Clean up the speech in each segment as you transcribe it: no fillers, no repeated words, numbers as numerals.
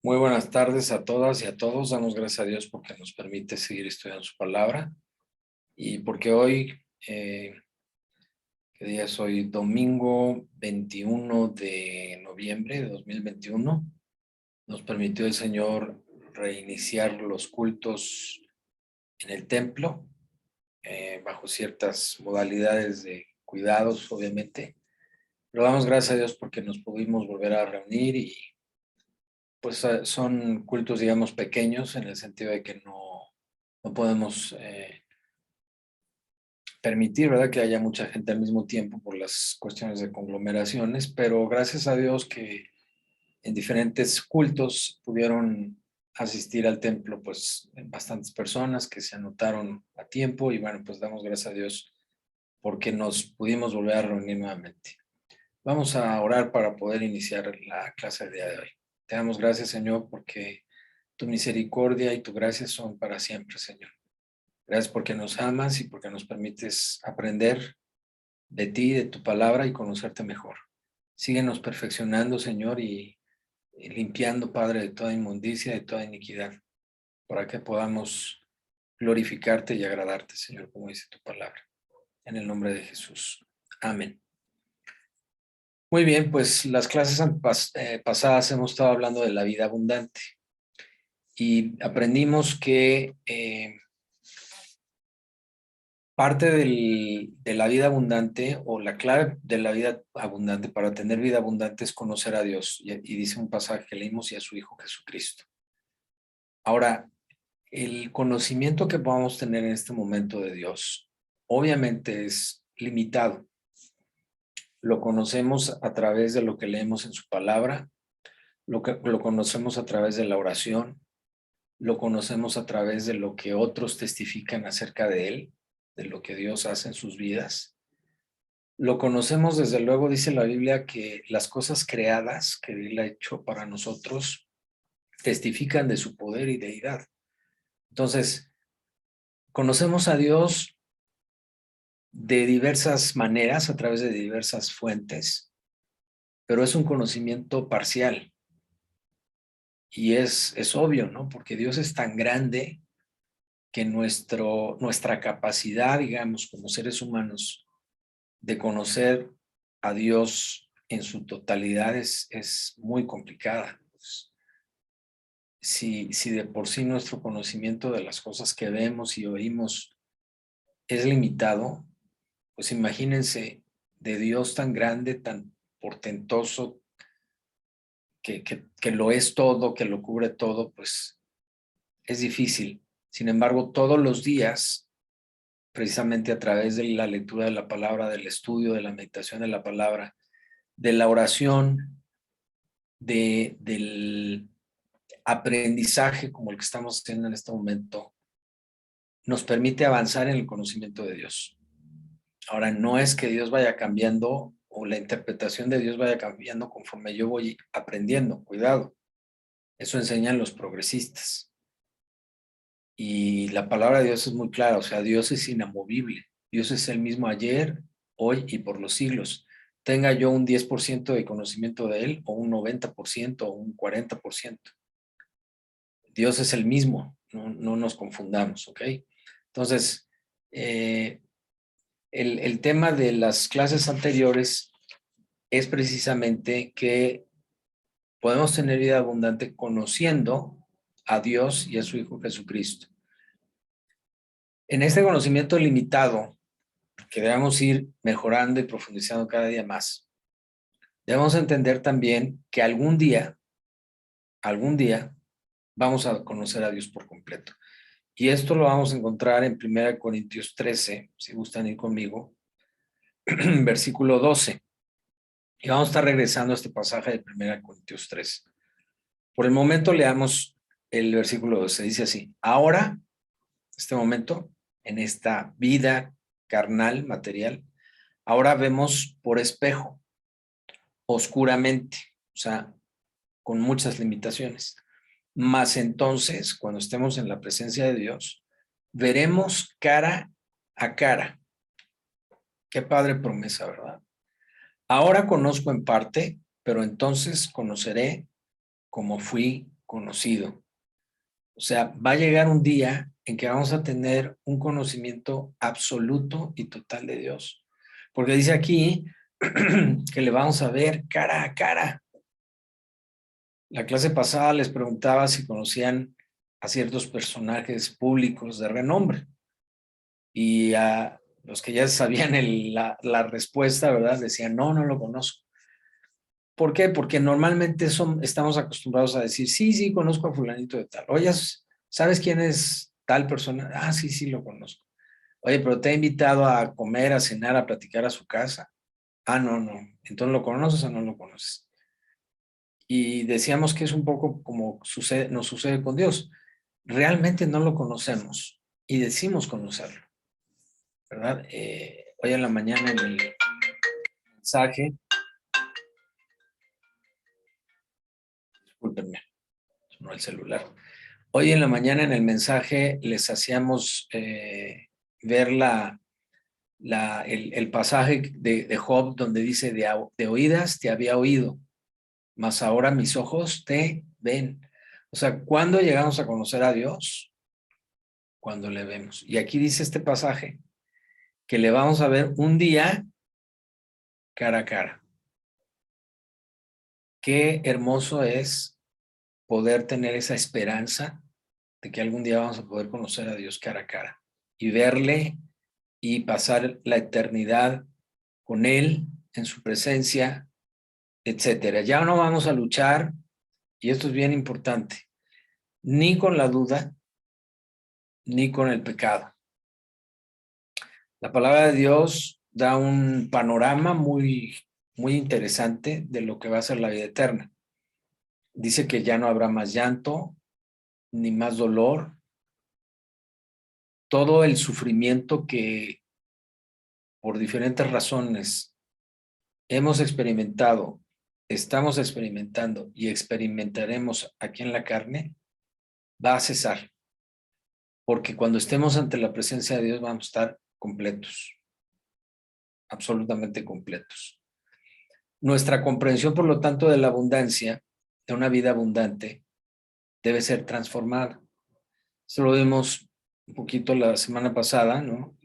Muy buenas tardes a todas y a todos. Damos gracias a Dios porque nos permite seguir estudiando su palabra y porque hoy, ¿qué día es hoy? Domingo 21 de noviembre de 2021, nos permitió el Señor reiniciar los cultos en el templo, bajo ciertas modalidades de cuidados, obviamente. Pero damos gracias a Dios porque nos pudimos volver a reunir y pues son cultos, digamos, pequeños en el sentido de que no podemos permitir, ¿verdad?, que haya mucha gente al mismo tiempo por las cuestiones de conglomeraciones, pero gracias a Dios que en diferentes cultos pudieron asistir al templo, pues, bastantes personas que se anotaron a tiempo y bueno, pues damos gracias a Dios porque nos pudimos volver a reunir nuevamente. Vamos a orar para poder iniciar la clase del día de hoy. Te damos gracias, Señor, porque tu misericordia y tu gracia son para siempre, Señor. Gracias porque nos amas y porque nos permites aprender de ti, de tu palabra y conocerte mejor. Síguenos perfeccionando, Señor, y limpiando, Padre, de toda inmundicia, de toda iniquidad, para que podamos glorificarte y agradarte, Señor, como dice tu palabra. En el nombre de Jesús. Amén. Muy bien, pues las clases pasadas hemos estado hablando de la vida abundante y aprendimos que parte de la vida abundante o la clave de la vida abundante para tener vida abundante es conocer a Dios. Y dice un pasaje que leímos y a su Hijo Jesucristo. Ahora, el conocimiento que podamos tener en este momento de Dios obviamente es limitado. Lo conocemos a través de lo que leemos en su palabra, lo conocemos a través de la oración, lo conocemos a través de lo que otros testifican acerca de Él, de lo que Dios hace en sus vidas. Lo conocemos, desde luego, dice la Biblia, que las cosas creadas que Él ha hecho para nosotros testifican de su poder y deidad. Entonces, conocemos a Dios de diversas maneras, a través de diversas fuentes, pero es un conocimiento parcial. Y es obvio, ¿no? Porque Dios es tan grande que nuestra capacidad, digamos, como seres humanos, de conocer a Dios en su totalidad es muy complicada. Si de por sí nuestro conocimiento de las cosas que vemos y oímos es limitado, pues imagínense de Dios tan grande, tan portentoso, que lo es todo, que lo cubre todo, pues es difícil. Sin embargo, todos los días, precisamente a través de la lectura de la palabra, del estudio, de la meditación de la palabra, de la oración, del aprendizaje como el que estamos haciendo en este momento, nos permite avanzar en el conocimiento de Dios. Ahora, no es que Dios vaya cambiando o la interpretación de Dios vaya cambiando conforme yo voy aprendiendo, cuidado. Eso enseñan los progresistas. Y la palabra de Dios es muy clara, o sea, Dios es inamovible. Dios es el mismo ayer, hoy y por los siglos. Tenga yo un 10% de conocimiento de Él, o un 90%, o un 40%. Dios es el mismo, no nos confundamos, ¿ok? Entonces, el tema de las clases anteriores es precisamente que podemos tener vida abundante conociendo a Dios y a su Hijo Jesucristo. En este conocimiento limitado, que debemos ir mejorando y profundizando cada día más, debemos entender también que algún día, vamos a conocer a Dios por completo. Y esto lo vamos a encontrar en 1 Corintios 13, si gustan ir conmigo, versículo 12. Y vamos a estar regresando a este pasaje de 1 Corintios 13. Por el momento leamos el versículo 12. Dice así: ahora, este momento, en esta vida carnal, material, ahora vemos por espejo, oscuramente, o sea, con muchas limitaciones. Mas entonces, cuando estemos en la presencia de Dios, veremos cara a cara. Qué padre promesa, ¿verdad? Ahora conozco en parte, pero entonces conoceré como fui conocido. O sea, va a llegar un día en que vamos a tener un conocimiento absoluto y total de Dios. Porque dice aquí que le vamos a ver cara a cara. La clase pasada les preguntaba si conocían a ciertos personajes públicos de renombre. Y a los que ya sabían la respuesta, ¿verdad? Decían, no, no lo conozco. ¿Por qué? Porque normalmente estamos acostumbrados a decir, sí, sí, conozco a fulanito de tal. Oye, ¿sabes quién es tal persona? Ah, sí, sí, lo conozco. Oye, pero te ha invitado a comer, a cenar, a platicar a su casa. Ah, no, no. Entonces, ¿lo conoces o no lo conoces? Y decíamos que es un poco como nos sucede con Dios. Realmente no lo conocemos y decimos conocerlo, ¿verdad? Hoy en la mañana en el mensaje, discúlpenme, sonó el celular. Hoy en la mañana en el mensaje les hacíamos ver el pasaje de Job donde dice, de oídas te había oído, mas ahora mis ojos te ven. O sea, ¿cuándo llegamos a conocer a Dios? Cuando le vemos. Y aquí dice este pasaje que le vamos a ver un día cara a cara. Qué hermoso es poder tener esa esperanza de que algún día vamos a poder conocer a Dios cara a cara y verle y pasar la eternidad con Él, en su presencia, etcétera. Ya no vamos a luchar, y esto es bien importante, ni con la duda, ni con el pecado. La palabra de Dios da un panorama muy, muy interesante de lo que va a ser la vida eterna. Dice que ya no habrá más llanto, ni más dolor. Todo el sufrimiento que por diferentes razones hemos experimentado, estamos experimentando y experimentaremos aquí en la carne, va a cesar. Porque cuando estemos ante la presencia de Dios vamos a estar completos, absolutamente completos. Nuestra comprensión, por lo tanto, de la abundancia, de una vida abundante, debe ser transformada. Eso lo vimos un poquito la semana pasada, ¿no?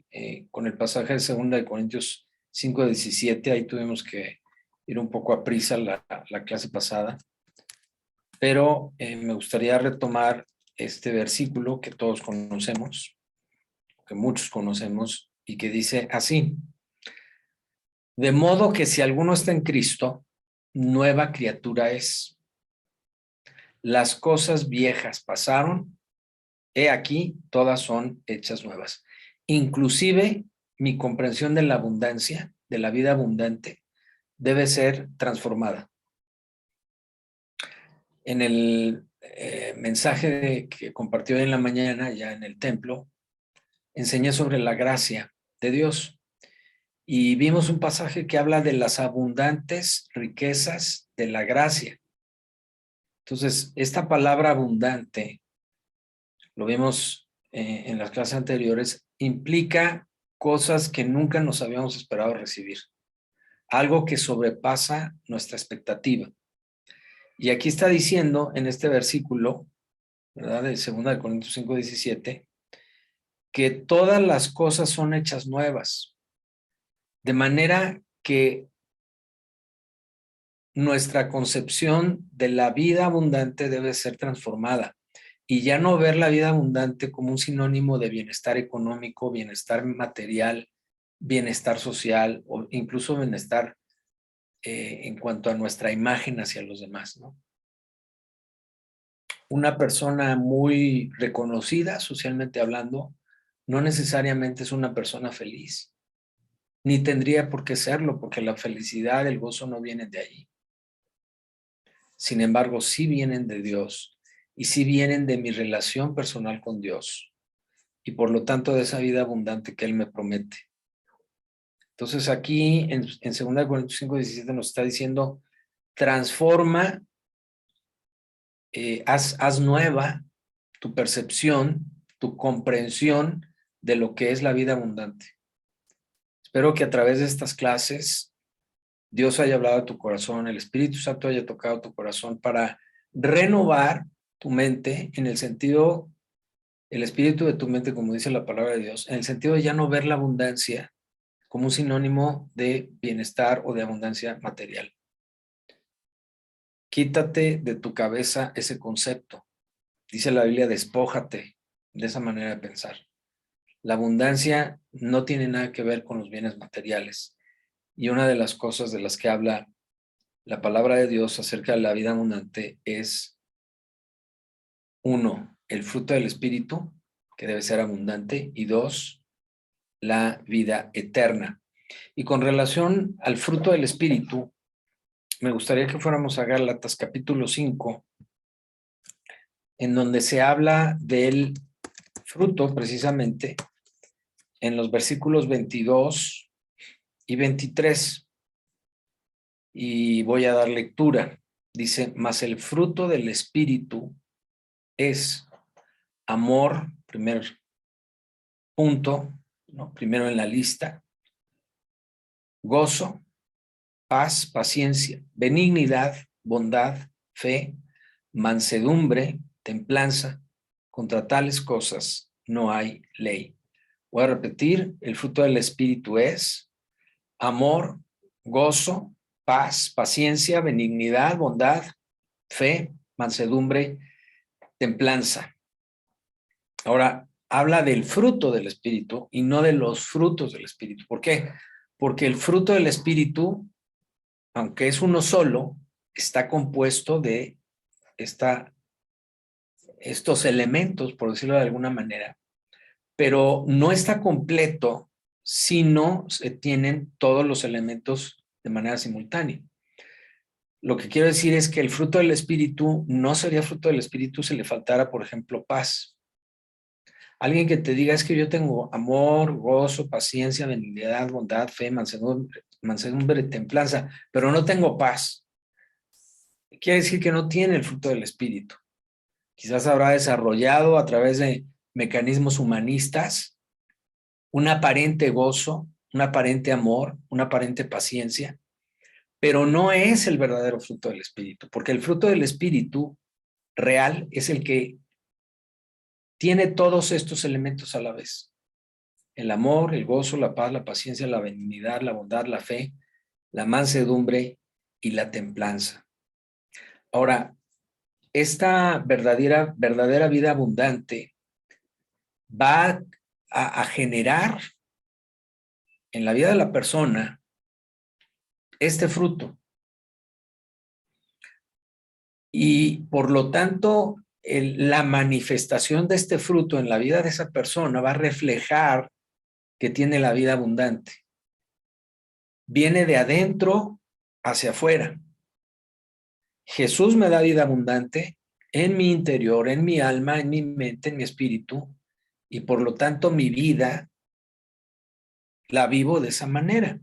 Con el pasaje de 2 Corintios 5:17, ahí tuvimos que ir un poco a prisa la clase pasada, pero me gustaría retomar este versículo que todos conocemos, que muchos conocemos, y que dice así: de modo que si alguno está en Cristo, nueva criatura es. Las cosas viejas pasaron, he aquí, todas son hechas nuevas. Inclusive mi comprensión de la abundancia, de la vida abundante, debe ser transformada. En el mensaje que compartió en la mañana, ya en el templo, enseñé sobre la gracia de Dios y vimos un pasaje que habla de las abundantes riquezas de la gracia. Entonces, esta palabra abundante, lo vimos en las clases anteriores, implica cosas que nunca nos habíamos esperado recibir, algo que sobrepasa nuestra expectativa. Y aquí está diciendo en este versículo, ¿verdad? De 2 Corintios 5:17, que todas las cosas son hechas nuevas, de manera que nuestra concepción de la vida abundante debe ser transformada y ya no ver la vida abundante como un sinónimo de bienestar económico, bienestar material, bienestar social o incluso bienestar en cuanto a nuestra imagen hacia los demás, ¿no? Una persona muy reconocida socialmente hablando no necesariamente es una persona feliz, ni tendría por qué serlo, porque la felicidad, el gozo no vienen de allí. Sin embargo, sí vienen de Dios y sí vienen de mi relación personal con Dios y por lo tanto de esa vida abundante que Él me promete. Entonces aquí en 2 Corintios 5:17 nos está diciendo, transforma, haz nueva tu percepción, tu comprensión de lo que es la vida abundante. Espero que a través de estas clases Dios haya hablado a tu corazón, el Espíritu Santo haya tocado tu corazón para renovar tu mente en el sentido, el espíritu de tu mente, como dice la palabra de Dios, en el sentido de ya no ver la abundancia como un sinónimo de bienestar o de abundancia material. Quítate de tu cabeza ese concepto. Dice la Biblia, despójate de esa manera de pensar. La abundancia no tiene nada que ver con los bienes materiales. Y una de las cosas de las que habla la palabra de Dios acerca de la vida abundante es, uno, el fruto del Espíritu, que debe ser abundante, y dos, la vida eterna. Y con relación al fruto del Espíritu, me gustaría que fuéramos a Gálatas capítulo 5, en donde se habla del fruto precisamente en los versículos 22 y 23. Y voy a dar lectura. Dice, mas el fruto del Espíritu es amor, primer punto, ¿no? Primero en la lista, gozo, paz, paciencia, benignidad, bondad, fe, mansedumbre, templanza. Contra tales cosas no hay ley. Voy a repetir, el fruto del Espíritu es amor, gozo, paz, paciencia, benignidad, bondad, fe, mansedumbre, templanza. Ahora, habla del fruto del Espíritu y no de los frutos del Espíritu. ¿Por qué? Porque el fruto del Espíritu, aunque es uno solo, está compuesto de estos elementos, por decirlo de alguna manera, pero no está completo si no se tienen todos los elementos de manera simultánea. Lo que quiero decir es que el fruto del Espíritu no sería fruto del Espíritu si le faltara, por ejemplo, paz. Alguien que te diga, es que yo tengo amor, gozo, paciencia, benignidad, bondad, fe, mansedumbre, templanza, pero no tengo paz. Quiere decir que no tiene el fruto del Espíritu. Quizás habrá desarrollado a través de mecanismos humanistas un aparente gozo, un aparente amor, una aparente paciencia, pero no es el verdadero fruto del Espíritu, porque el fruto del Espíritu real es el que tiene todos estos elementos a la vez. El amor, el gozo, la paz, la paciencia, la benignidad, la bondad, la fe, la mansedumbre y la templanza. Ahora, esta verdadera vida abundante va a generar en la vida de la persona este fruto. Y por lo tanto, la manifestación de este fruto en la vida de esa persona va a reflejar que tiene la vida abundante. Viene de adentro hacia afuera. Jesús me da vida abundante en mi interior, en mi alma, en mi mente, en mi espíritu, y por lo tanto mi vida la vivo de esa manera,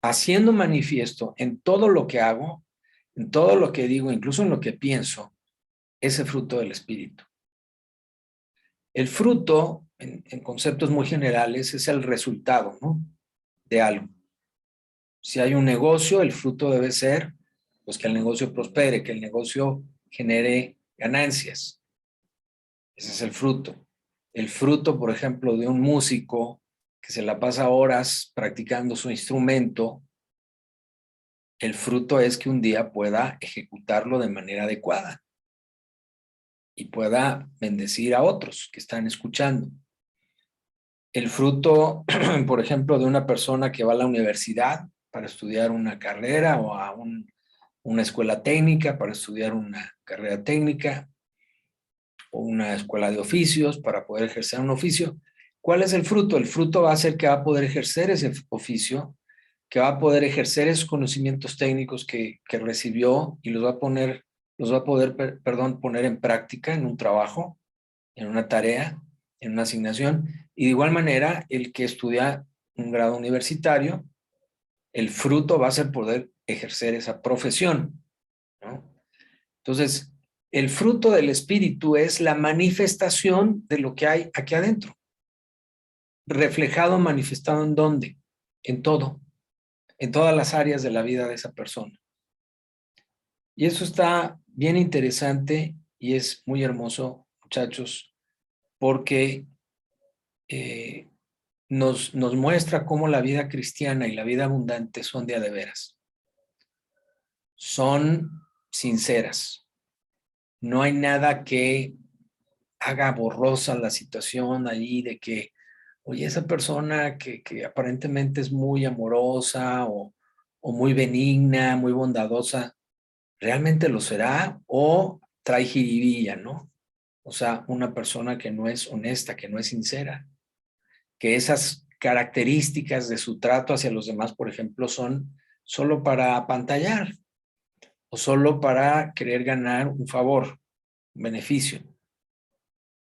haciendo manifiesto en todo lo que hago, en todo lo que digo, incluso en lo que pienso, ese fruto del Espíritu. El fruto, en conceptos muy generales, es el resultado, ¿no?, de algo. Si hay un negocio, el fruto debe ser, pues, que el negocio prospere, que el negocio genere ganancias. Ese es el fruto. El fruto, por ejemplo, de un músico que se la pasa horas practicando su instrumento, el fruto es que un día pueda ejecutarlo de manera adecuada y pueda bendecir a otros que están escuchando. El fruto, por ejemplo, de una persona que va a la universidad para estudiar una carrera o a una escuela técnica para estudiar una carrera técnica o una escuela de oficios para poder ejercer un oficio. ¿Cuál es el fruto? El fruto va a ser que va a poder ejercer ese oficio, que va a poder ejercer esos conocimientos técnicos que recibió y los va a poder poner en práctica en un trabajo, en una tarea, en una asignación. Y de igual manera, el que estudia un grado universitario, el fruto va a ser poder ejercer esa profesión, ¿no? Entonces, el fruto del Espíritu es la manifestación de lo que hay aquí adentro. Reflejado, manifestado ¿en dónde? En todo, en todas las áreas de la vida de esa persona. Y eso está bien interesante y es muy hermoso, muchachos, porque nos muestra cómo la vida cristiana y la vida abundante son de a de veras. Son sinceras. No hay nada que haga borrosa la situación ahí de que, oye, esa persona que aparentemente es muy amorosa o muy benigna, muy bondadosa, ¿realmente lo será? O trae jiribilla, ¿no? O sea, una persona que no es honesta, que no es sincera, que esas características de su trato hacia los demás, por ejemplo, son solo para apantallar o solo para querer ganar un favor, un beneficio,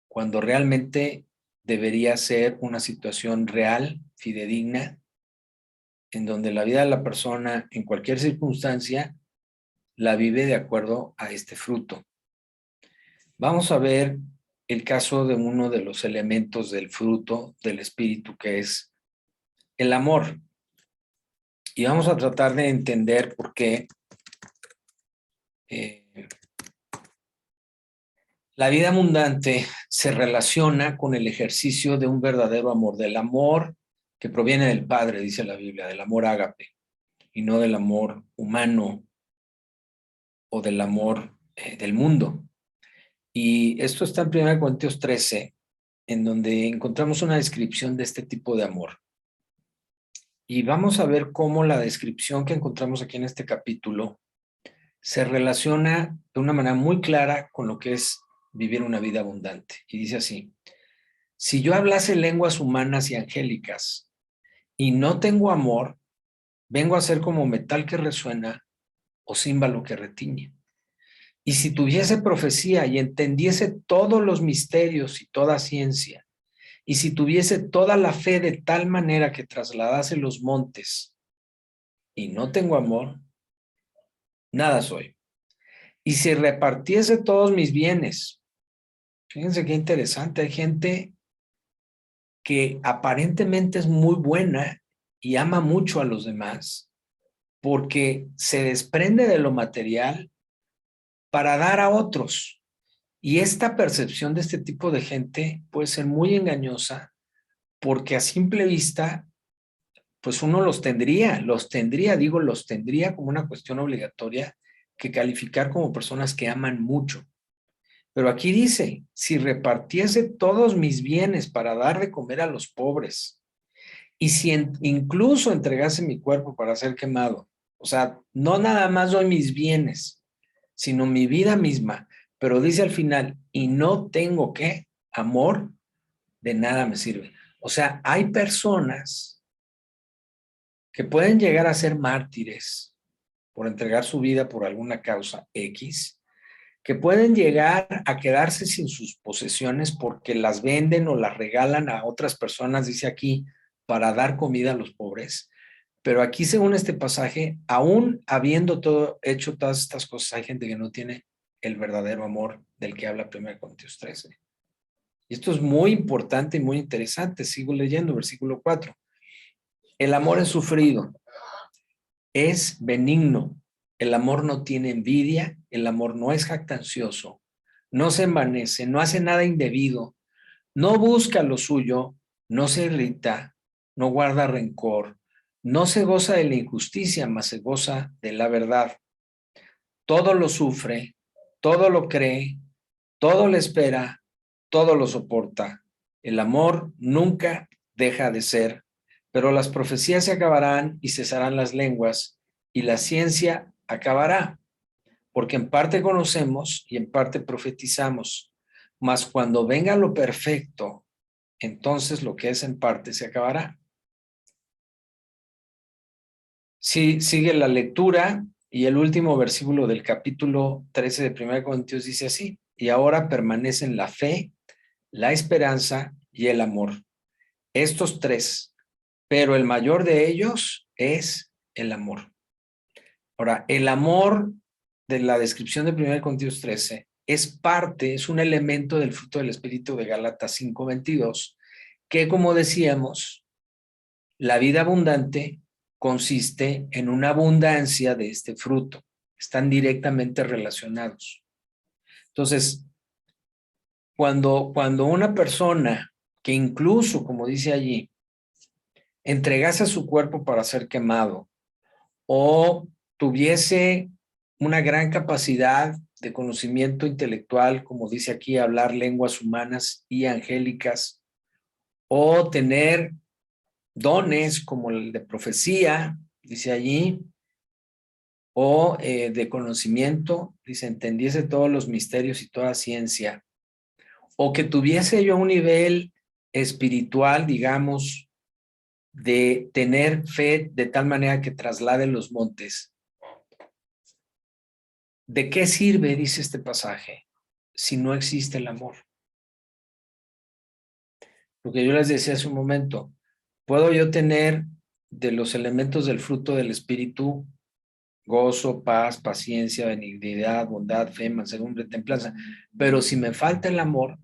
cuando realmente debería ser una situación real, fidedigna, en donde la vida de la persona, en cualquier circunstancia, la vive de acuerdo a este fruto. Vamos a ver el caso de uno de los elementos del fruto del espíritu, que es el amor. Y vamos a tratar de entender por qué la vida abundante se relaciona con el ejercicio de un verdadero amor, del amor que proviene del Padre, dice la Biblia, del amor ágape, y no del amor humano o del amor del mundo. Y esto está en 1 Corintios 13, en donde encontramos una descripción de este tipo de amor. Y vamos a ver cómo la descripción que encontramos aquí en este capítulo se relaciona de una manera muy clara con lo que es vivir una vida abundante. Y dice así: si yo hablase lenguas humanas y angélicas y no tengo amor, vengo a ser como metal que resuena o címbalo que retiñe. Y si tuviese profecía y entendiese todos los misterios y toda ciencia, y si tuviese toda la fe de tal manera que trasladase los montes y no tengo amor, nada soy. Y si repartiese todos mis bienes, fíjense qué interesante, hay gente que aparentemente es muy buena y ama mucho a los demás porque se desprende de lo material para dar a otros. Y esta percepción de este tipo de gente puede ser muy engañosa porque a simple vista, pues uno los tendría como una cuestión obligatoria que calificar como personas que aman mucho. Pero aquí dice, si repartiese todos mis bienes para dar de comer a los pobres, y si incluso entregase mi cuerpo para ser quemado, o sea, no nada más doy mis bienes, sino mi vida misma, pero dice al final, y no tengo qué, amor, de nada me sirve. O sea, hay personas que pueden llegar a ser mártires por entregar su vida por alguna causa X, que pueden llegar a quedarse sin sus posesiones porque las venden o las regalan a otras personas, dice aquí, para dar comida a los pobres. Pero aquí, según este pasaje, aún habiendo hecho todas estas cosas, hay gente que no tiene el verdadero amor del que habla 1 Corintios 13. Y esto es muy importante y muy interesante. Sigo leyendo, versículo 4. El amor es sufrido, es benigno. El amor no tiene envidia, el amor no es jactancioso, no se envanece, no hace nada indebido, no busca lo suyo, no se irrita, no guarda rencor, no se goza de la injusticia, mas se goza de la verdad. Todo lo sufre, todo lo cree, todo lo espera, todo lo soporta. El amor nunca deja de ser, pero las profecías se acabarán y cesarán las lenguas, y la ciencia acabará, porque en parte conocemos y en parte profetizamos, mas cuando venga lo perfecto, entonces lo que es en parte se acabará. Sí, sigue la lectura y el último versículo del capítulo 13 de 1 Corintios dice así: y ahora permanecen la fe, la esperanza y el amor. Estos tres, pero el mayor de ellos es el amor. Ahora, el amor de la descripción de 1 Corintios 13 es un elemento del fruto del Espíritu de Gálatas 5:22, que como decíamos, la vida abundante consiste en una abundancia de este fruto. están directamente relacionados. Entonces, cuando una persona que incluso, como dice allí, entregase su cuerpo para ser quemado o tuviese una gran capacidad de conocimiento intelectual, como dice aquí, hablar lenguas humanas y angélicas, o tener dones como el de profecía, dice allí, o de conocimiento, dice, entendiese todos los misterios y toda ciencia, o que tuviese yo un nivel espiritual, digamos, de tener fe de tal manera que traslade los montes. ¿De qué sirve, dice este pasaje, si no existe el amor? Lo que yo les decía hace un momento, puedo yo tener de los elementos del fruto del Espíritu gozo, paz, paciencia, benignidad, bondad, fe, mansedumbre, templanza, pero si me falta el amor,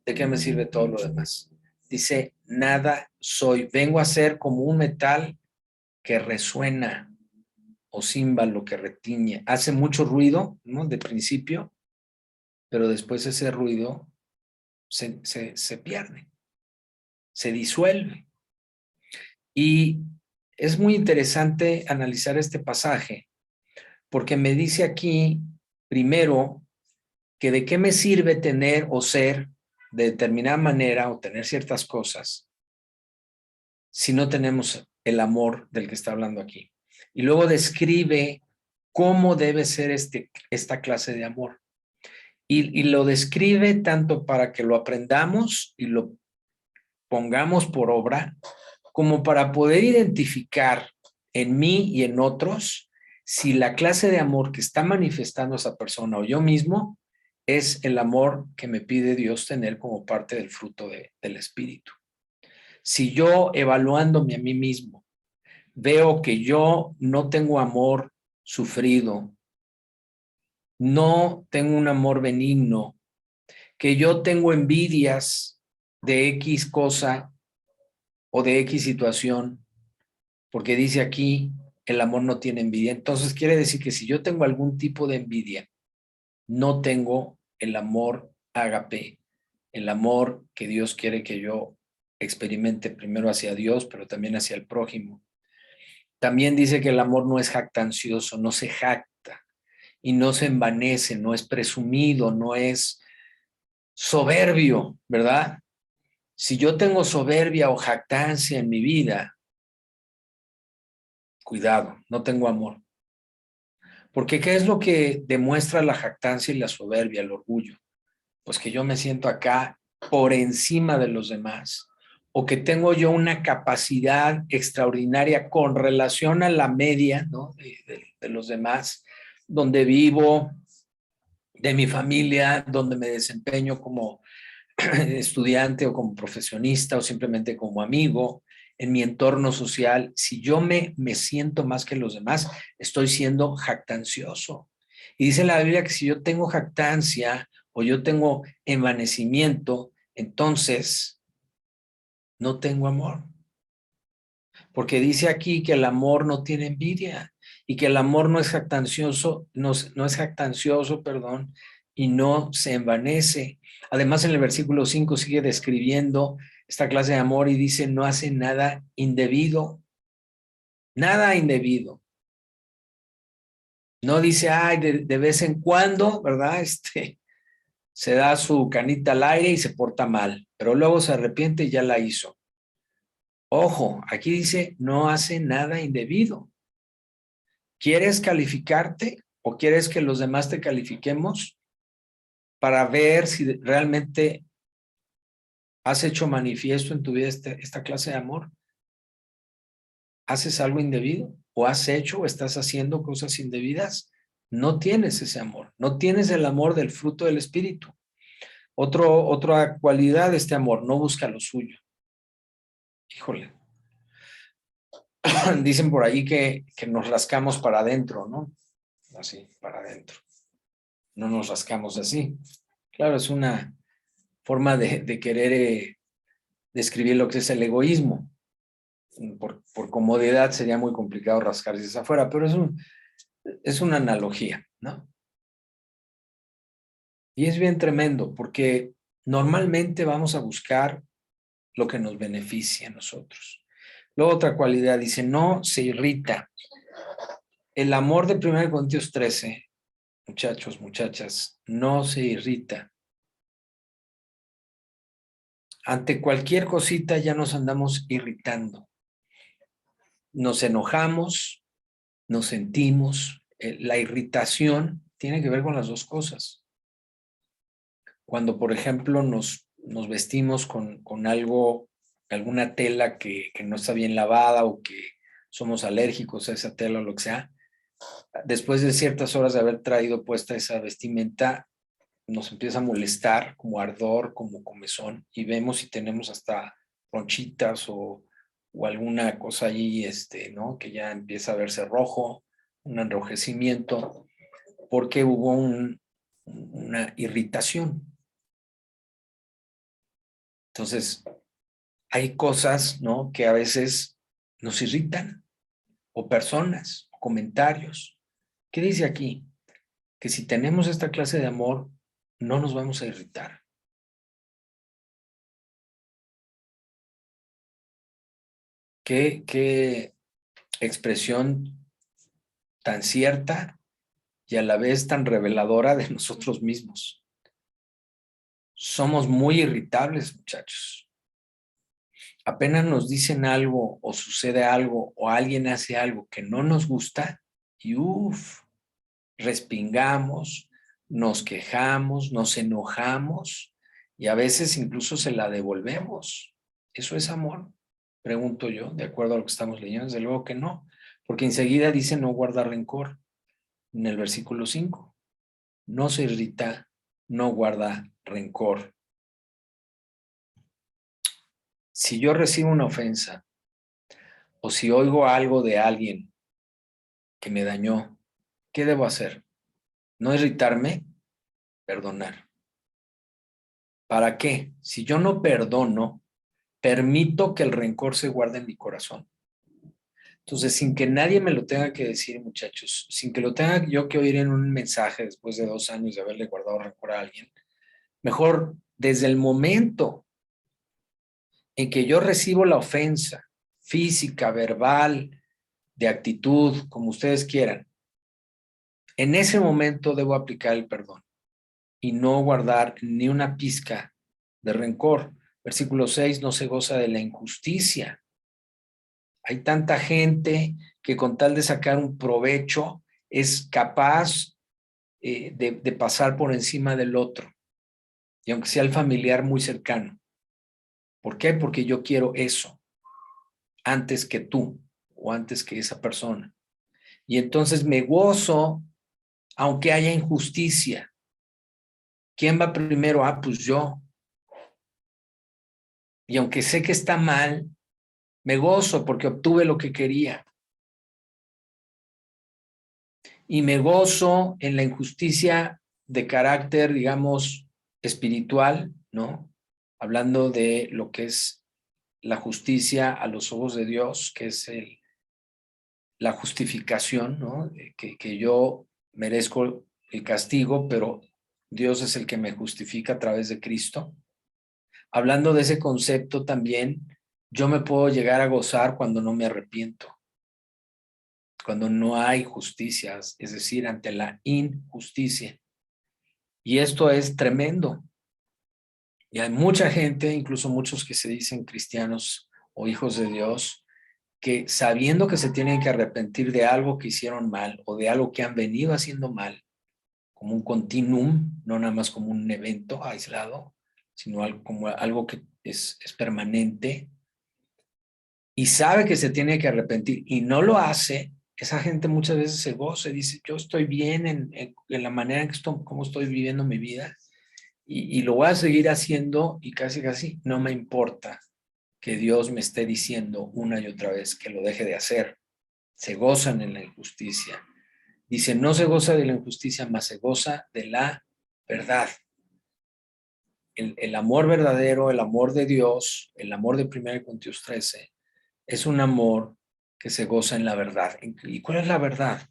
¿de qué me sirve todo lo demás? Dice, nada soy, vengo a ser como un metal que resuena o címbalo que retiñe, hace mucho ruido, ¿no? De principio, pero después ese ruido se pierde, se disuelve. Y es muy interesante analizar este pasaje, porque me dice aquí, primero, que de qué me sirve tener o ser de determinada manera o tener ciertas cosas si no tenemos el amor del que está hablando aquí. Y luego describe cómo debe ser esta clase de amor. Y lo describe tanto para que lo aprendamos y lo pongamos por obra, como para poder identificar en mí y en otros si la clase de amor que está manifestando esa persona o yo mismo es el amor que me pide Dios tener como parte del fruto del Espíritu. Si yo, evaluándome a mí mismo, veo que yo no tengo amor sufrido, no tengo un amor benigno, que yo tengo envidias de X cosa o de X situación, porque dice aquí, el amor no tiene envidia. Entonces quiere decir que si yo tengo algún tipo de envidia, no tengo el amor ágape, el amor que Dios quiere que yo experimente primero hacia Dios, pero también hacia el prójimo. También dice que el amor no es jactancioso, no se jacta y no se envanece, no es presumido, no es soberbio, ¿verdad? Si yo tengo soberbia o jactancia en mi vida, cuidado, no tengo amor. Porque ¿qué es lo que demuestra la jactancia y la soberbia, el orgullo? Pues que yo me siento acá por encima de los demás, o que tengo yo una capacidad extraordinaria con relación a la media, ¿no? de los demás, donde vivo, de mi familia, donde me desempeño como estudiante o como profesionista o simplemente como amigo, en mi entorno social. Si yo me siento más que los demás, estoy siendo jactancioso. Y dice la Biblia que si yo tengo jactancia o yo tengo envanecimiento, entonces no tengo amor. Porque dice aquí que el amor no tiene envidia y que el amor no es jactancioso, no es jactancioso, perdón, y no se envanece. Además, en el versículo 5 sigue describiendo esta clase de amor y dice, no hace nada indebido, nada indebido. No dice, ay, de vez en cuando, ¿verdad? Se da su canita al aire y se porta mal, pero luego se arrepiente y ya la hizo. Ojo, aquí dice, no hace nada indebido. ¿Quieres calificarte o quieres que los demás te califiquemos para ver si realmente has hecho manifiesto en tu vida esta clase de amor? ¿Haces algo indebido? ¿O has hecho o estás haciendo cosas indebidas? No tienes ese amor, no tienes el amor del fruto del Espíritu. Otra cualidad de este amor, no busca lo suyo. Híjole, dicen por ahí que nos rascamos para adentro, ¿no? Así, para adentro. No nos rascamos así. Claro, es una forma de querer describir lo que es el egoísmo. Por comodidad sería muy complicado rascarse hacia afuera, pero Es una analogía, ¿no? Y es bien tremendo porque normalmente vamos a buscar lo que nos beneficia a nosotros. Luego otra cualidad dice, no se irrita. El amor de 1 Corintios 13, muchachos, muchachas, no se irrita. Ante cualquier cosita ya nos andamos irritando. Nos enojamos, nos sentimos. La irritación tiene que ver con las dos cosas. Cuando, por ejemplo, nos vestimos con algo, alguna tela que no está bien lavada o que somos alérgicos a esa tela o lo que sea, después de ciertas horas de haber traído puesta esa vestimenta, nos empieza a molestar como ardor, como comezón, y vemos si tenemos hasta ronchitas o alguna cosa allí, ¿no? Que ya empieza a verse rojo, un enrojecimiento, porque hubo una irritación. Entonces, hay cosas, ¿no? Que a veces nos irritan, o personas, o comentarios. ¿Qué dice aquí? Que si tenemos esta clase de amor, no nos vamos a irritar. Qué expresión tan cierta y a la vez tan reveladora de nosotros mismos. Somos muy irritables, muchachos. Apenas nos dicen algo o sucede algo o alguien hace algo que no nos gusta y respingamos, nos quejamos, nos enojamos y a veces incluso se la devolvemos. ¿Eso es amor? Pregunto yo, de acuerdo a lo que estamos leyendo. Desde luego que no, porque enseguida dice no guarda rencor en el versículo 5. No se irrita, no guarda rencor. Si yo recibo una ofensa o si oigo algo de alguien que me dañó, ¿qué debo hacer? No irritarme, perdonar. ¿Para qué? Si yo no perdono, permito que el rencor se guarde en mi corazón. Entonces, sin que nadie me lo tenga que decir, muchachos, sin que lo tenga yo que oír en un mensaje después de 2 años de haberle guardado rencor a alguien, mejor desde el momento en que yo recibo la ofensa física, verbal, de actitud, como ustedes quieran, en ese momento debo aplicar el perdón y no guardar ni una pizca de rencor. Versículo 6, no se goza de la injusticia. Hay tanta gente que con tal de sacar un provecho es capaz de pasar por encima del otro, y aunque sea el familiar muy cercano. ¿Por qué? Porque yo quiero eso antes que tú o antes que esa persona. Y entonces me gozo aunque haya injusticia. ¿Quién va primero? Ah, pues yo. Y aunque sé que está mal, me gozo porque obtuve lo que quería. Y me gozo en la injusticia de carácter, digamos, espiritual, ¿no? Hablando de lo que es la justicia a los ojos de Dios, que es la justificación, ¿no? Que yo merezco el castigo, pero Dios es el que me justifica a través de Cristo. Hablando de ese concepto también, yo me puedo llegar a gozar cuando no me arrepiento, cuando no hay justicia, es decir, ante la injusticia. Y esto es tremendo. Y hay mucha gente, incluso muchos que se dicen cristianos o hijos de Dios, que sabiendo que se tienen que arrepentir de algo que hicieron mal o de algo que han venido haciendo mal, como un continuum, no nada más como un evento aislado, sino algo, como algo que es permanente, y sabe que se tiene que arrepentir y no lo hace, esa gente muchas veces se goza y dice, yo estoy bien en la manera en que cómo estoy viviendo mi vida y lo voy a seguir haciendo y casi no me importa que Dios me esté diciendo una y otra vez que lo deje de hacer. Se gozan en la injusticia. Dice, no se goza de la injusticia, más se goza de la verdad. El amor verdadero, el amor de Dios, el amor de 1 Corintios 13, es un amor que se goza en la verdad. ¿Y cuál es la verdad?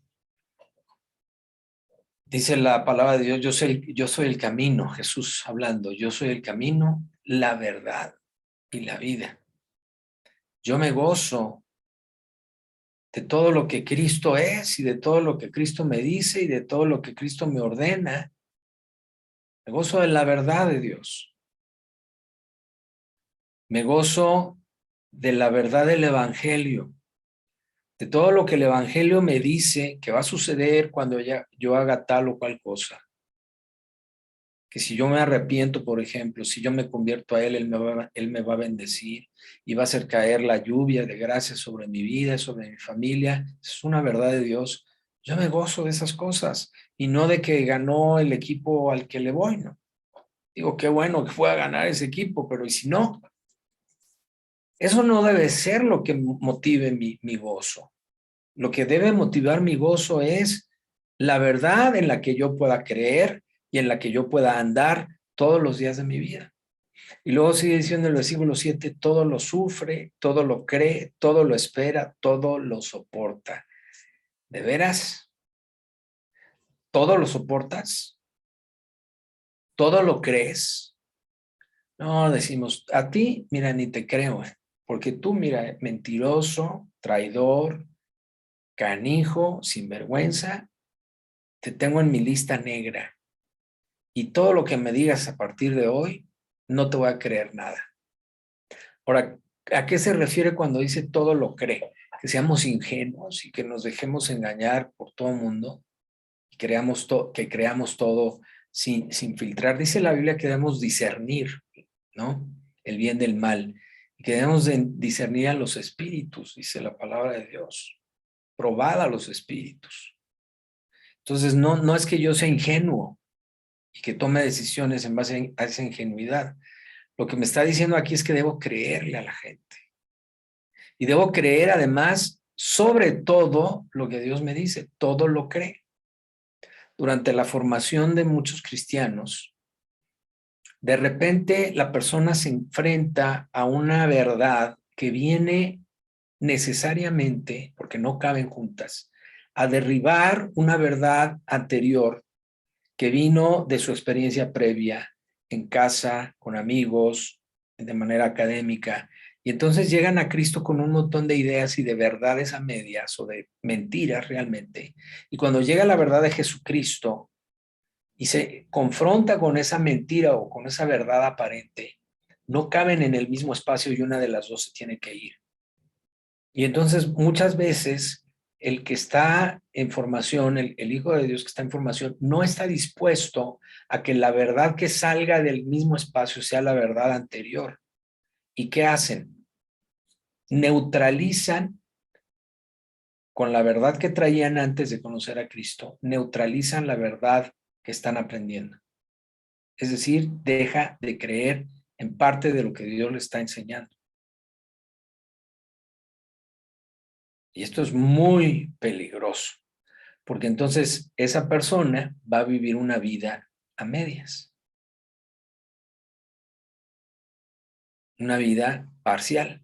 Dice la palabra de Dios, yo soy el camino, Jesús hablando, yo soy el camino, la verdad y la vida. Yo me gozo de todo lo que Cristo es y de todo lo que Cristo me dice y de todo lo que Cristo me ordena. Me gozo de la verdad de Dios. Me gozo de la verdad del Evangelio, de todo lo que el Evangelio me dice que va a suceder cuando yo haga tal o cual cosa. Que si yo me arrepiento, por ejemplo, si yo me convierto a Él, Él me va a bendecir y va a hacer caer la lluvia de gracia sobre mi vida, sobre mi familia. Es una verdad de Dios. Yo me gozo de esas cosas y no de que ganó el equipo al que le voy, ¿no? Digo, qué bueno que fue a ganar ese equipo, pero ¿y si no? Eso no debe ser lo que motive mi gozo. Lo que debe motivar mi gozo es la verdad en la que yo pueda creer y en la que yo pueda andar todos los días de mi vida. Y luego sigue diciendo el versículo 7, todo lo sufre, todo lo cree, todo lo espera, todo lo soporta. ¿De veras? ¿Todo lo soportas? ¿Todo lo crees? No, decimos, a ti, mira, ni te creo, porque tú, mira, mentiroso, traidor, canijo, sinvergüenza, te tengo en mi lista negra. Y todo lo que me digas a partir de hoy, no te voy a creer nada. Ahora, ¿a qué se refiere cuando dice todo lo cree? Que seamos ingenuos y que nos dejemos engañar por todo el mundo y que creamos todo sin filtrar. Dice la Biblia que debemos discernir, ¿no? El bien del mal. Y que debemos discernir a los espíritus, dice la palabra de Dios. Probad a los espíritus. Entonces, no es que yo sea ingenuo y que tome decisiones en base a esa ingenuidad. Lo que me está diciendo aquí es que debo creerle a la gente. Y debo creer además sobre todo lo que Dios me dice, todo lo cree. Durante la formación de muchos cristianos, de repente la persona se enfrenta a una verdad que viene necesariamente, porque no caben juntas, a derribar una verdad anterior que vino de su experiencia previa en casa, con amigos, de manera académica. Y entonces llegan a Cristo con un montón de ideas y de verdades a medias o de mentiras realmente. Y cuando llega la verdad de Jesucristo y se confronta con esa mentira o con esa verdad aparente, no caben en el mismo espacio y una de las dos se tiene que ir. Y entonces muchas veces el que está en formación, el Hijo de Dios que está en formación, no está dispuesto a que la verdad que salga del mismo espacio sea la verdad anterior. ¿Y qué hacen? Neutralizan con la verdad que traían antes de conocer a Cristo, neutralizan la verdad que están aprendiendo. Es decir, deja de creer en parte de lo que Dios le está enseñando. Y esto es muy peligroso, porque entonces esa persona va a vivir una vida a medias, una vida parcial,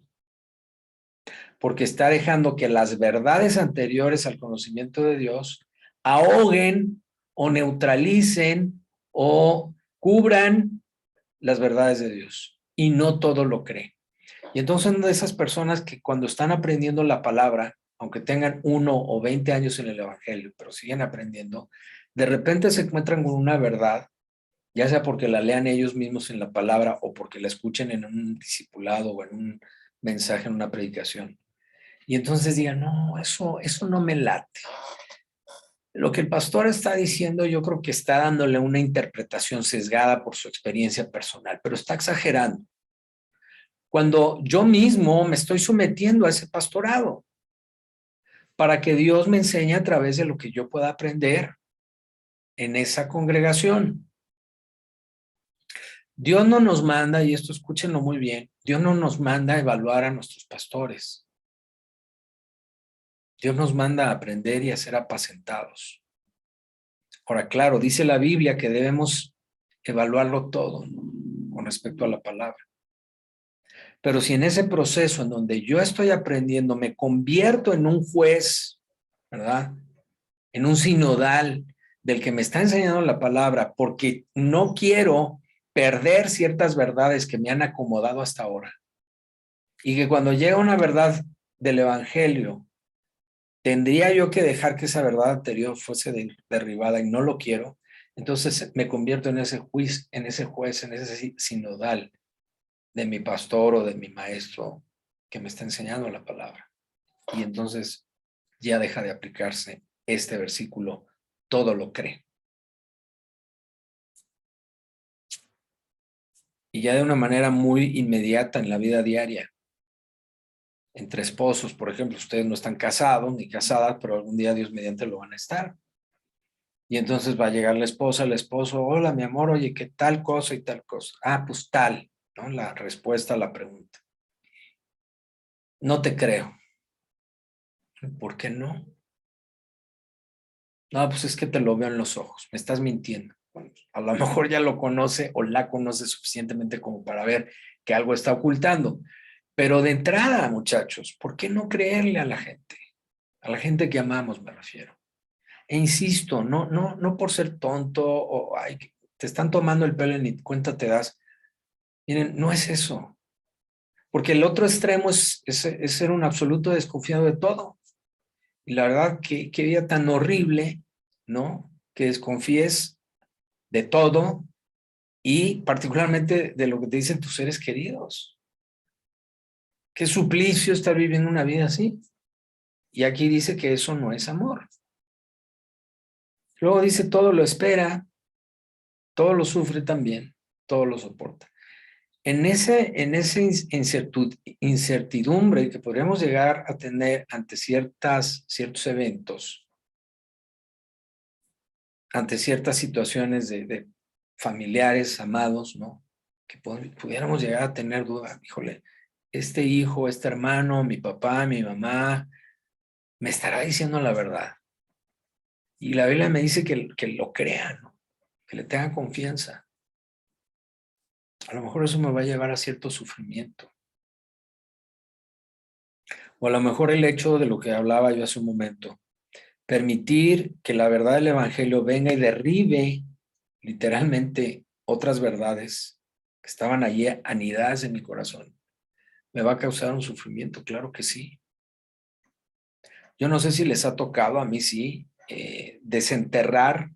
porque está dejando que las verdades anteriores al conocimiento de Dios ahoguen o neutralicen o cubran las verdades de Dios y no todo lo cree. Y entonces son de esas personas que cuando están aprendiendo la palabra, aunque tengan 1 o 20 años en el Evangelio, pero siguen aprendiendo, de repente se encuentran con una verdad, ya sea porque la lean ellos mismos en la palabra o porque la escuchen en un discipulado o en un mensaje, en una predicación. Y entonces digan, no, eso no me late. Lo que el pastor está diciendo, yo creo que está dándole una interpretación sesgada por su experiencia personal, pero está exagerando. Cuando yo mismo me estoy sometiendo a ese pastorado para que Dios me enseñe a través de lo que yo pueda aprender en esa congregación. Dios no nos manda, y esto escúchenlo muy bien, Dios no nos manda a evaluar a nuestros pastores. Dios nos manda a aprender y a ser apacentados. Ahora, claro, dice la Biblia que debemos evaluarlo todo, ¿no?, con respecto a la palabra. Pero si en ese proceso en donde yo estoy aprendiendo me convierto en un juez, ¿verdad?, en un sinodal del que me está enseñando la palabra, porque no quiero perder ciertas verdades que me han acomodado hasta ahora. Y que cuando llega una verdad del evangelio, tendría yo que dejar que esa verdad anterior fuese derribada y no lo quiero. Entonces me convierto en ese juez, en ese sinodal de mi pastor o de mi maestro que me está enseñando la palabra. Y entonces ya deja de aplicarse este versículo, todo lo cree. Y ya de una manera muy inmediata en la vida diaria. Entre esposos, por ejemplo, ustedes no están casados ni casadas, pero algún día Dios mediante lo van a estar. Y entonces va a llegar la esposa, el esposo, hola mi amor, oye, ¿qué tal cosa y tal cosa? Ah, pues tal, ¿no? La respuesta a la pregunta. No te creo. ¿Por qué no? No, pues es que te lo veo en los ojos, me estás mintiendo. Bueno, a lo mejor ya lo conoce o la conoce suficientemente como para ver que algo está ocultando. Pero de entrada, muchachos, ¿por qué no creerle a la gente? A la gente que amamos, me refiero. E insisto, no por ser tonto o ay, te están tomando el pelo y ni cuenta te das. Miren, no es eso. Porque el otro extremo es ser un absoluto desconfiado de todo. Y la verdad, qué vida tan horrible, ¿no? Que desconfíes de todo y particularmente de lo que te dicen tus seres queridos. Qué suplicio estar viviendo una vida así. Y aquí dice que eso no es amor. Luego dice todo lo espera, todo lo sufre también, todo lo soporta. En esa incertidumbre que podríamos llegar a tener ante ciertos eventos, ante ciertas situaciones de familiares, amados, ¿no? Que pudiéramos llegar a tener duda, híjole, este hijo, este hermano, mi papá, mi mamá, me estará diciendo la verdad. Y la Biblia me dice que lo crea, ¿no? Que le tenga confianza. A lo mejor eso me va a llevar a cierto sufrimiento. O a lo mejor el hecho de lo que hablaba yo hace un momento, permitir que la verdad del evangelio venga y derribe literalmente otras verdades que estaban allí anidadas en mi corazón. ¿Me va a causar un sufrimiento? Claro que sí. Yo no sé si les ha tocado, a mí sí, desenterrar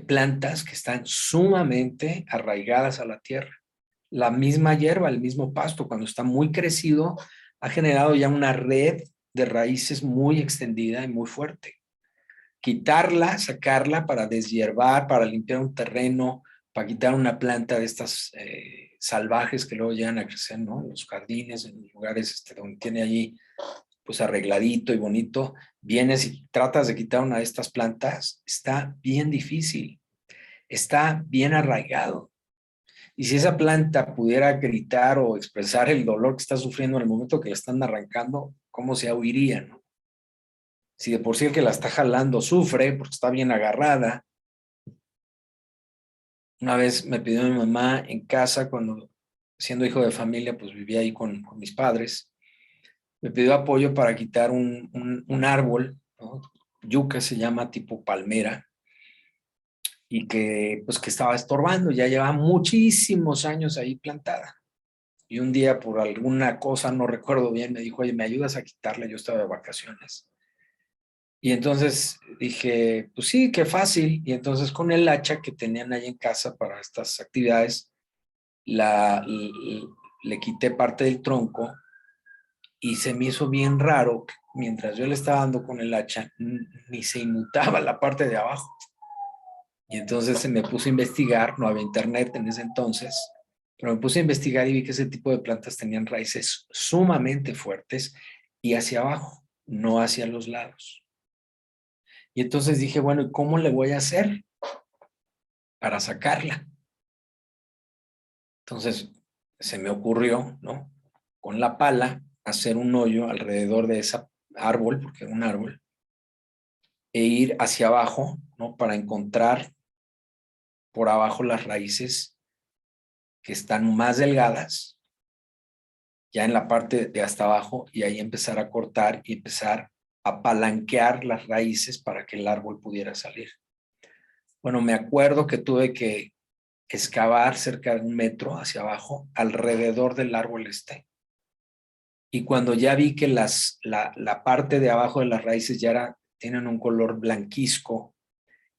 plantas que están sumamente arraigadas a la tierra. La misma hierba, el mismo pasto, cuando está muy crecido, ha generado ya una red de raíces muy extendida y muy fuerte. Quitarla, sacarla para deshiervar, para limpiar un terreno, para quitar una planta de estas salvajes que luego llegan a crecer, ¿no? En los jardines, en los lugares donde tiene allí pues arregladito y bonito, vienes y tratas de quitar una de estas plantas, está bien difícil, está bien arraigado. Y si esa planta pudiera gritar o expresar el dolor que está sufriendo en el momento que la están arrancando, ¿cómo se oiría, no? Si de por sí el que la está jalando sufre porque está bien agarrada. Una vez me pidió mi mamá en casa, cuando siendo hijo de familia, pues vivía ahí con mis padres, me pidió apoyo para quitar un árbol, ¿no? Yuca se llama, tipo palmera, y que pues que estaba estorbando, ya llevaba muchísimos años ahí plantada. Y un día por alguna cosa, no recuerdo bien, me dijo, oye, ¿me ayudas a quitarla? Yo estaba de vacaciones. Y entonces dije, pues sí, qué fácil. Y entonces con el hacha que tenían ahí en casa para estas actividades, le quité parte del tronco y se me hizo bien raro que mientras yo le estaba dando con el hacha, ni se inmutaba la parte de abajo. Y entonces se me puso a investigar, no había internet en ese entonces, pero me puse a investigar y vi que ese tipo de plantas tenían raíces sumamente fuertes y hacia abajo, no hacia los lados. Y entonces dije, bueno, ¿y cómo le voy a hacer para sacarla? Entonces se me ocurrió, ¿no? Con la pala, hacer un hoyo alrededor de ese árbol, porque era un árbol, e ir hacia abajo, ¿no? Para encontrar por abajo las raíces que están más delgadas, ya en la parte de hasta abajo, y ahí empezar a cortar y empezar apalanquear las raíces para que el árbol pudiera salir. Bueno, me acuerdo que tuve que excavar cerca de 1 metro hacia abajo, alrededor del árbol este. Y cuando ya vi que la parte de abajo de las raíces ya tienen un color blanquizco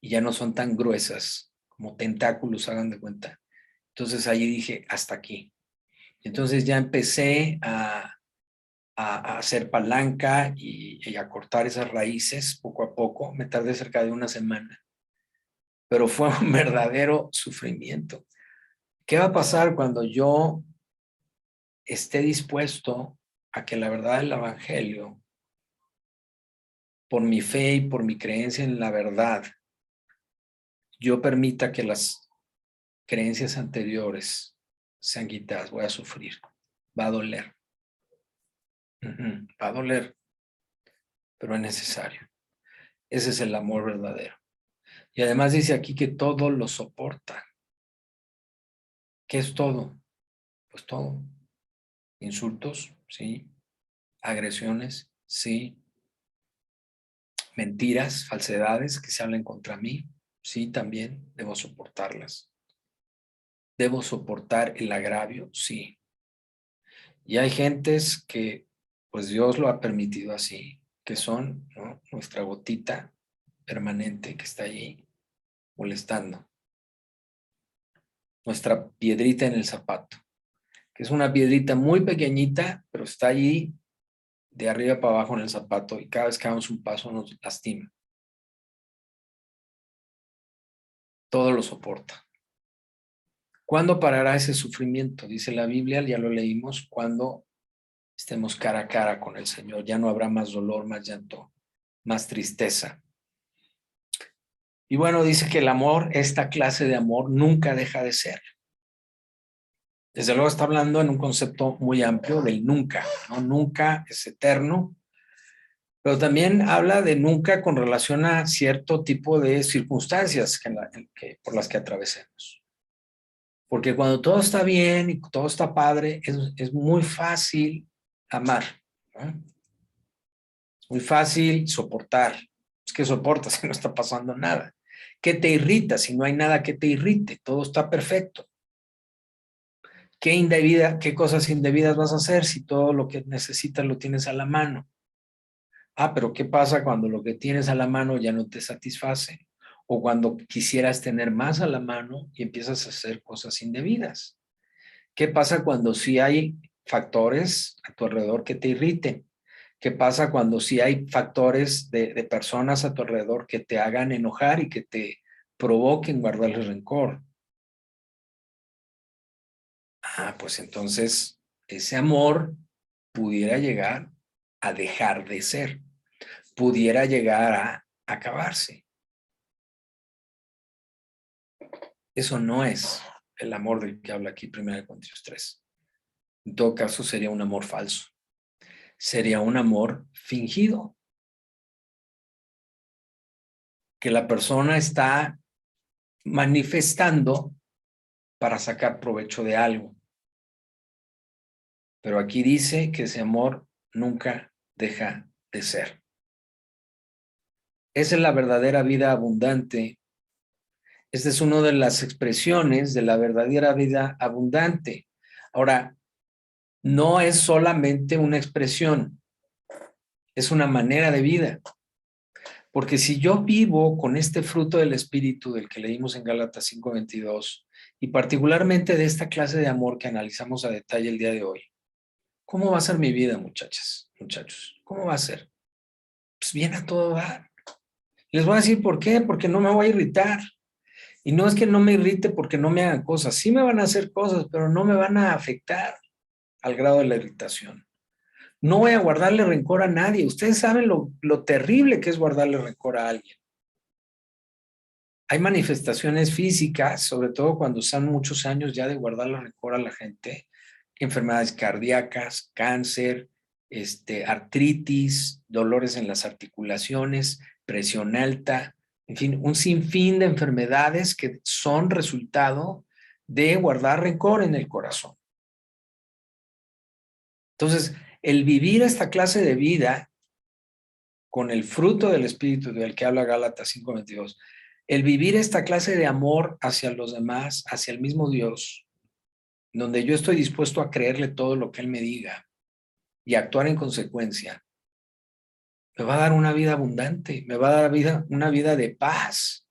y ya no son tan gruesas, como tentáculos, hagan de cuenta. Entonces ahí dije, hasta aquí. Entonces ya empecé a hacer palanca y a cortar esas raíces poco a poco. Me tardé cerca de 1 semana, pero fue un verdadero sufrimiento. ¿Qué va a pasar cuando yo esté dispuesto a que la verdad del evangelio, por mi fe y por mi creencia en la verdad, yo permita que las creencias anteriores sean quitadas? Voy a sufrir, va a doler. Va a doler, pero es necesario. Ese es el amor verdadero. Y además dice aquí que todo lo soporta. ¿Qué es todo? Pues todo. Insultos, sí. Agresiones, sí. Mentiras, falsedades que se hablen contra mí, sí, también debo soportarlas. Debo soportar el agravio, sí. Y hay gentes que, pues Dios lo ha permitido así, que son, ¿no?, nuestra gotita permanente que está allí molestando. Nuestra piedrita en el zapato, que es una piedrita muy pequeñita, pero está allí de arriba para abajo en el zapato y cada vez que damos un paso nos lastima. Todo lo soporta. ¿Cuándo parará ese sufrimiento? Dice la Biblia, ya lo leímos, cuando estemos cara a cara con el Señor. Ya no habrá más dolor, más llanto, más tristeza. Y bueno, dice que el amor, esta clase de amor, nunca deja de ser. Desde luego está hablando en un concepto muy amplio del nunca, ¿no? Nunca es eterno, pero también habla de nunca con relación a cierto tipo de circunstancias por las que atravesemos. Porque cuando todo está bien y todo está padre, es muy fácil amar, ¿no? Es muy fácil soportar. Es que soportas si no está pasando nada. ¿Qué te irrita si no hay nada que te irrite? Todo está perfecto. ¿Qué cosas indebidas vas a hacer si todo lo que necesitas lo tienes a la mano? Ah, pero ¿qué pasa cuando lo que tienes a la mano ya no te satisface? O cuando quisieras tener más a la mano y empiezas a hacer cosas indebidas. ¿Qué pasa cuando sí hay factores a tu alrededor que te irriten? ¿Qué pasa cuando sí hay factores de personas a tu alrededor que te hagan enojar y que te provoquen guardarles rencor? Ah, pues entonces ese amor pudiera llegar a dejar de ser, pudiera llegar a acabarse. Eso no es el amor del que habla aquí 1 Corintios 3. En todo caso sería un amor falso, sería un amor fingido, que la persona está manifestando para sacar provecho de algo. Pero aquí dice que ese amor nunca deja de ser. Esa es la verdadera vida abundante. Esta es una de las expresiones de la verdadera vida abundante. Ahora, no es solamente una expresión, es una manera de vida. Porque si yo vivo con este fruto del Espíritu del que leímos en Gálatas 5:22, y particularmente de esta clase de amor que analizamos a detalle el día de hoy, ¿cómo va a ser mi vida, muchachas, muchachos? ¿Cómo va a ser? Pues bien a todo dar. Les voy a decir por qué, porque no me voy a irritar. Y no es que no me irrite porque no me hagan cosas. Sí me van a hacer cosas, pero no me van a afectar al grado de la irritación. No voy a guardarle rencor a nadie. Ustedes saben lo terrible que es guardarle rencor a alguien. Hay manifestaciones físicas, sobre todo cuando están muchos años ya de guardarle rencor a la gente, enfermedades cardíacas, cáncer, artritis, dolores en las articulaciones, presión alta, en fin, un sinfín de enfermedades que son resultado de guardar rencor en el corazón. Entonces, el vivir esta clase de vida con el fruto del Espíritu del que habla Gálatas 5:22, el vivir esta clase de amor hacia los demás, hacia el mismo Dios, donde yo estoy dispuesto a creerle todo lo que Él me diga y actuar en consecuencia, me va a dar una vida abundante, me va a dar una vida de paz,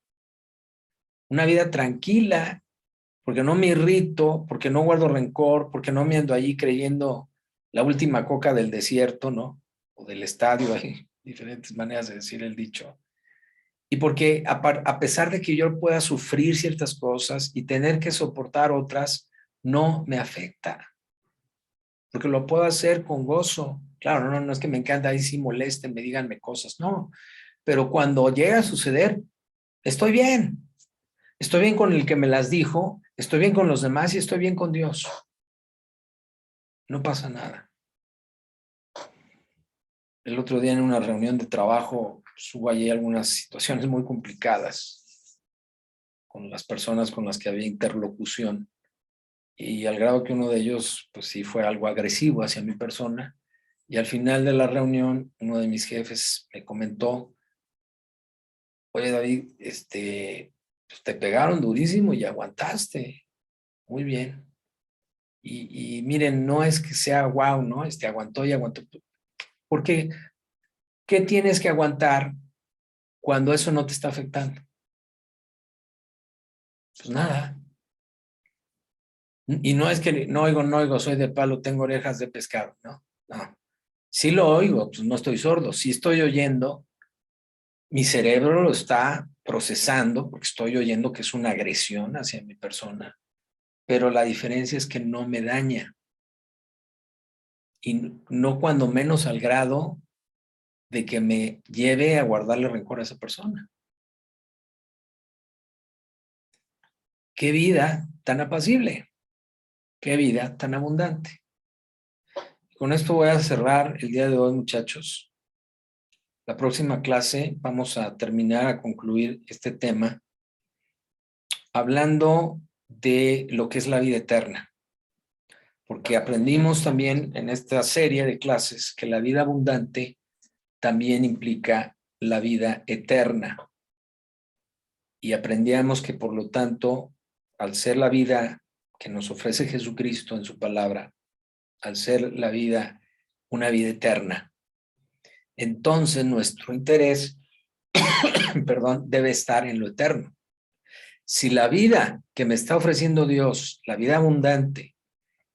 una vida tranquila, porque no me irrito, porque no guardo rencor, porque no me ando allí creyendo la última coca del desierto, ¿no? O del estadio, hay diferentes maneras de decir el dicho. Y porque a pesar de que yo pueda sufrir ciertas cosas y tener que soportar otras, no me afecta, porque lo puedo hacer con gozo. Claro, no es que me encanta ahí sí molesten, me díganme cosas, no. Pero cuando llega a suceder, estoy bien. Estoy bien con el que me las dijo, estoy bien con los demás y estoy bien con Dios. No pasa nada. El otro día en una reunión de trabajo hubo allí algunas situaciones muy complicadas con las personas con las que había interlocución y al grado que uno de ellos pues sí fue algo agresivo hacia mi persona y al final de la reunión uno de mis jefes me comentó: oye David, pues te pegaron durísimo y aguantaste, muy bien. Y miren, no es que sea guau, ¿no? Aguantó y aguantó. Porque, ¿qué tienes que aguantar cuando eso no te está afectando? Pues nada. Y no es que no oigo, soy de palo, tengo orejas de pescado, ¿no? No. Sí lo oigo, pues no estoy sordo. Sí estoy oyendo, mi cerebro lo está procesando porque estoy oyendo que es una agresión hacia mi persona. Pero la diferencia es que no me daña. Y no cuando menos al grado de que me lleve a guardarle rencor a esa persona. Qué vida tan apacible, qué vida tan abundante. Con esto voy a cerrar el día de hoy, muchachos. La próxima clase vamos a terminar, a concluir este tema, hablando de lo que es la vida eterna. Porque aprendimos también en esta serie de clases que la vida abundante también implica la vida eterna. Y aprendíamos que, por lo tanto, al ser la vida que nos ofrece Jesucristo en su palabra, al ser la vida una vida eterna, entonces nuestro interés, perdón, debe estar en lo eterno. Si la vida que me está ofreciendo Dios, la vida abundante,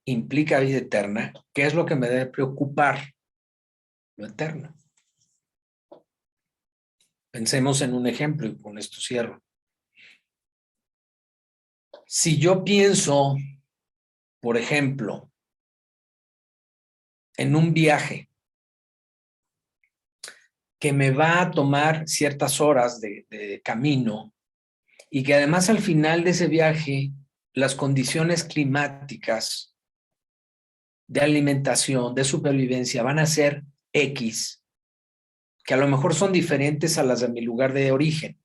implica vida eterna, ¿qué es lo que me debe preocupar? Lo eterno. Pensemos en un ejemplo y con esto cierro. Si yo pienso, por ejemplo, en un viaje que me va a tomar ciertas horas de camino y que además al final de ese viaje las condiciones climáticas de alimentación, de supervivencia van a ser X, que a lo mejor son diferentes a las de mi lugar de origen.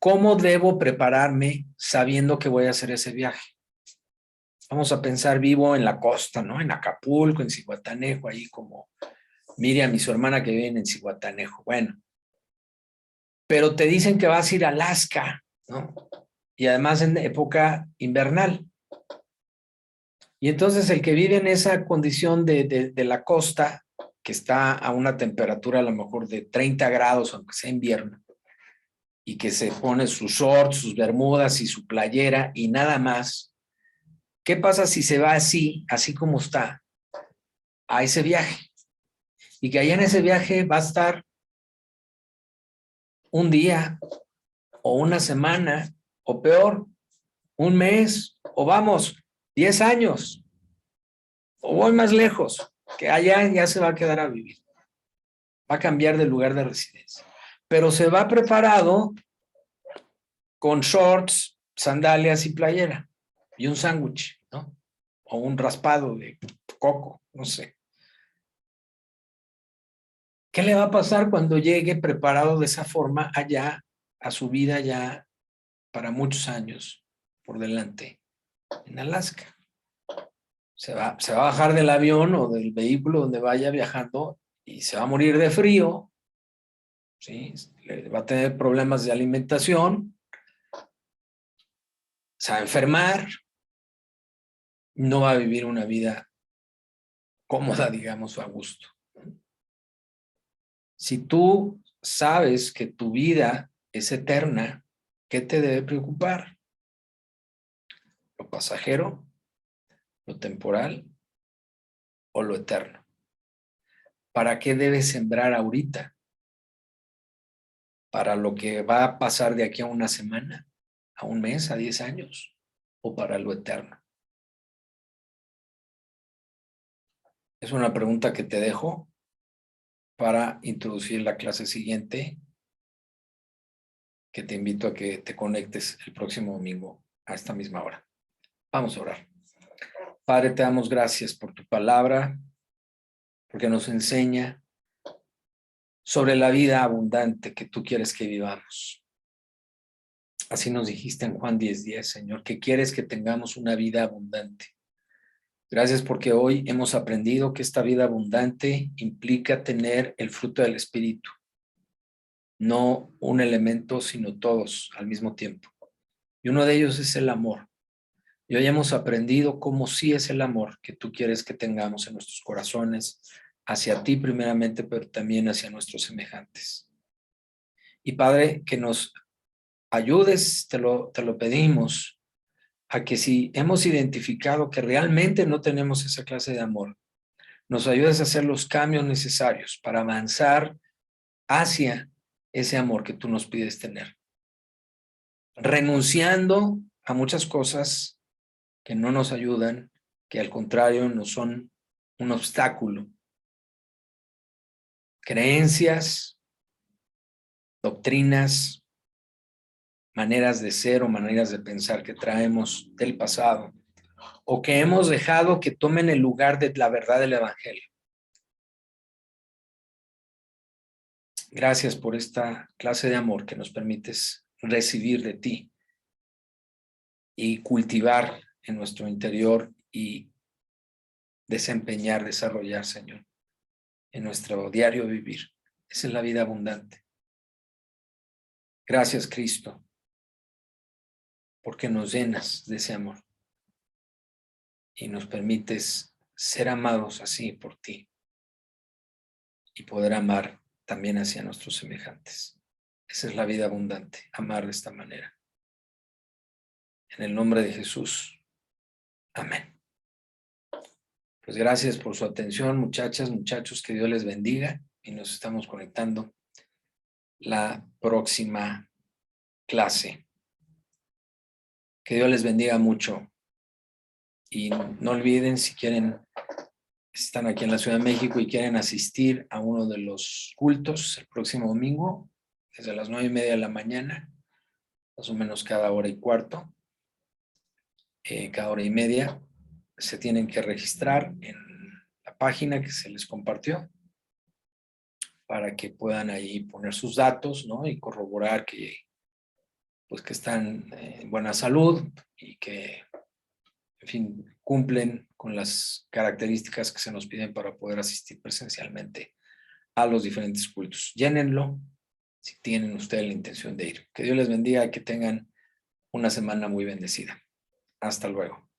¿Cómo debo prepararme sabiendo que voy a hacer ese viaje? Vamos a pensar, vivo en la costa, ¿no? En Acapulco, en Zihuatanejo, ahí como Miriam y su hermana que viven en Zihuatanejo. Bueno, pero te dicen que vas a ir a Alaska, ¿no? Y además en época invernal. Y entonces el que vive en esa condición de la costa, que está a una temperatura a lo mejor de 30 grados, aunque sea invierno, y que se pone sus shorts, sus bermudas y su playera y nada más, ¿qué pasa si se va así como está, a ese viaje? Y que allá en ese viaje va a estar un día o una semana o peor, un mes o vamos, 10 años o voy más lejos, que allá ya se va a quedar a vivir. Va a cambiar de lugar de residencia. Pero se va preparado con shorts, sandalias y playera y un sándwich, ¿no? O un raspado de coco, no sé. ¿Qué le va a pasar cuando llegue preparado de esa forma allá a su vida ya para muchos años por delante en Alaska? Se va a bajar del avión o del vehículo donde vaya viajando y se va a morir de frío, ¿sí? Va a tener problemas de alimentación, se va a enfermar, no va a vivir una vida cómoda, digamos, o a gusto. Si tú sabes que tu vida es eterna, ¿qué te debe preocupar? ¿Lo pasajero, lo temporal o lo eterno? ¿Para qué debes sembrar ahorita? ¿Para lo que va a pasar de aquí a una semana, a un mes, a 10 años? ¿O para lo eterno? Es una pregunta que te dejo para introducir la clase siguiente, que te invito a que te conectes el próximo domingo a esta misma hora. Vamos a orar. Padre, te damos gracias por tu palabra, porque nos enseña sobre la vida abundante que tú quieres que vivamos. Así nos dijiste en Juan 10:10, Señor, que quieres que tengamos una vida abundante. Gracias porque hoy hemos aprendido que esta vida abundante implica tener el fruto del Espíritu, no un elemento, sino todos al mismo tiempo. Y uno de ellos es el amor. Y hoy hemos aprendido cómo sí es el amor que tú quieres que tengamos en nuestros corazones, hacia ti primeramente, pero también hacia nuestros semejantes. Y Padre, que nos ayudes, te lo pedimos, a que si hemos identificado que realmente no tenemos esa clase de amor, nos ayudes a hacer los cambios necesarios para avanzar hacia ese amor que tú nos pides tener, renunciando a muchas cosas que no nos ayudan, que al contrario nos son un obstáculo. Creencias, doctrinas, maneras de ser o maneras de pensar que traemos del pasado o que hemos dejado que tomen el lugar de la verdad del Evangelio. Gracias por esta clase de amor que nos permites recibir de ti y cultivar en nuestro interior y desempeñar, desarrollar, Señor, en nuestro diario vivir. Esa es la vida abundante. Gracias, Cristo, porque nos llenas de ese amor y nos permites ser amados así por ti y poder amar también hacia nuestros semejantes. Esa es la vida abundante, amar de esta manera. En el nombre de Jesús. Amén. Pues gracias por su atención, muchachas, muchachos, que Dios les bendiga y nos estamos conectando la próxima clase. Que Dios les bendiga mucho y no olviden, si quieren, están aquí en la Ciudad de México y quieren asistir a uno de los cultos el próximo domingo, desde las 9:30 de la mañana, más o menos cada hora y cuarto, cada hora y media, se tienen que registrar en la página que se les compartió para que puedan ahí poner sus datos, ¿no? Y corroborar que, pues, que están en buena salud y que, en fin, cumplen con las características que se nos piden para poder asistir presencialmente a los diferentes cultos. Llénenlo si tienen ustedes la intención de ir. Que Dios les bendiga y que tengan una semana muy bendecida. Hasta luego.